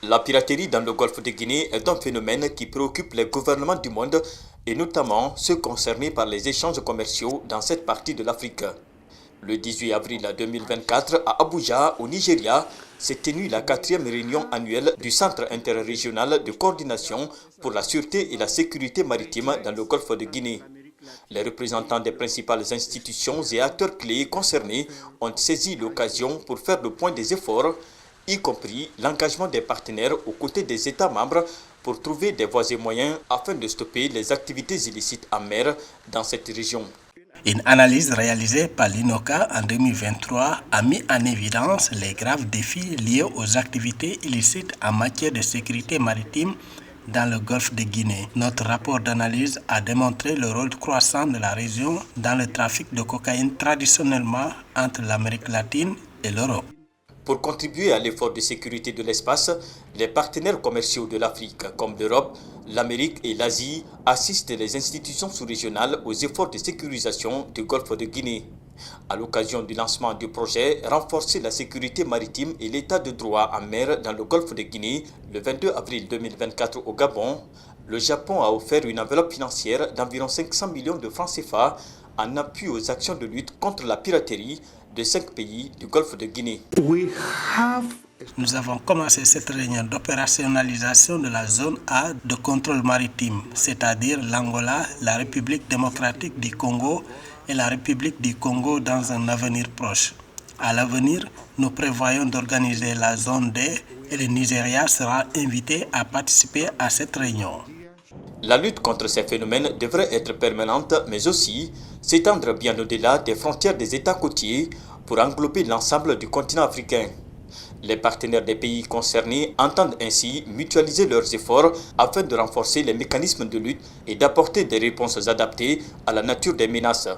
La piraterie dans le golfe de Guinée est un phénomène qui préoccupe les gouvernements du monde et notamment ceux concernés par les échanges commerciaux dans cette partie de l'Afrique. Le 18 avril 2024, à Abuja, au Nigeria, s'est tenue la 4e réunion annuelle du Centre interrégional de coordination pour la sûreté et la sécurité maritime dans le golfe de Guinée. Les représentants des principales institutions et acteurs clés concernés ont saisi l'occasion pour faire le point des efforts, y compris l'engagement des partenaires aux côtés des États membres pour trouver des voies et moyens afin de stopper les activités illicites en mer dans cette région. Une analyse réalisée par l'INOCA en 2023 a mis en évidence les graves défis liés aux activités illicites en matière de sécurité maritime dans le golfe de Guinée. Notre rapport d'analyse a démontré le rôle croissant de la région dans le trafic de cocaïne traditionnellement entre l'Amérique latine et l'Europe. Pour contribuer à l'effort de sécurité de l'espace, les partenaires commerciaux de l'Afrique, comme l'Europe, l'Amérique et l'Asie, assistent les institutions sous-régionales aux efforts de sécurisation du golfe de Guinée. À l'occasion du lancement du projet Renforcer la sécurité maritime et l'état de droit en mer dans le golfe de Guinée, le 22 avril 2024 au Gabon, le Japon a offert une enveloppe financière d'environ 500 millions de francs CFA en appui aux actions de lutte contre la piraterie de 5 pays du golfe de Guinée. Nous avons commencé cette réunion d'opérationnalisation de la zone A de contrôle maritime, c'est-à-dire l'Angola, la République démocratique du Congo et la République du Congo dans un avenir proche. À l'avenir, nous prévoyons d'organiser la zone D et le Nigeria sera invité à participer à cette réunion. La lutte contre ces phénomènes devrait être permanente, mais aussi s'étendre bien au-delà des frontières des États côtiers pour englober l'ensemble du continent africain. Les partenaires des pays concernés entendent ainsi mutualiser leurs efforts afin de renforcer les mécanismes de lutte et d'apporter des réponses adaptées à la nature des menaces.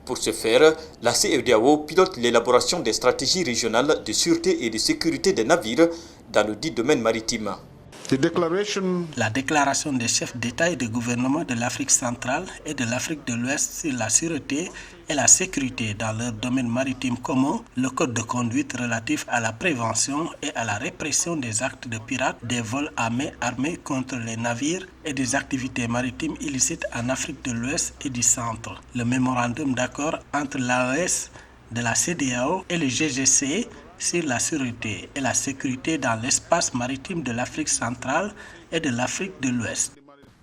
Pour ce faire, la CEDEAO pilote l'élaboration des stratégies régionales de sûreté et de sécurité des navires dans le dit domaine maritime. La déclaration des chefs d'État et de gouvernement de l'Afrique centrale et de l'Afrique de l'Ouest sur la sûreté et la sécurité dans leur domaine maritime commun, le code de conduite relatif à la prévention et à la répression des actes de pirates, des vols à main armée contre les navires et des activités maritimes illicites en Afrique de l'Ouest et du Centre. Le mémorandum d'accord entre l'AES de la CEDEAO et le GGC sur la sûreté et la sécurité dans l'espace maritime de l'Afrique centrale et de l'Afrique de l'Ouest.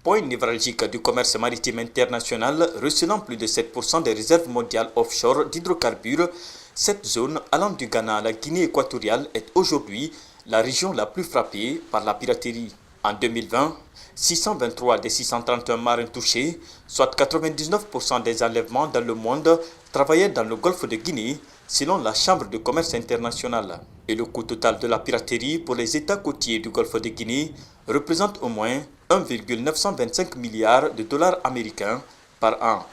Point névralgique du commerce maritime international, recelant plus de 7% des réserves mondiales offshore d'hydrocarbures, cette zone allant du Ghana à la Guinée équatoriale est aujourd'hui la région la plus frappée par la piraterie. En 2020, 623 des 631 marins touchés, soit 99% des enlèvements dans le monde, travaillaient dans le golfe de Guinée, selon la Chambre de commerce internationale. Et le coût total de la piraterie pour les États côtiers du golfe de Guinée représente au moins 1,925 milliards de dollars américains par an.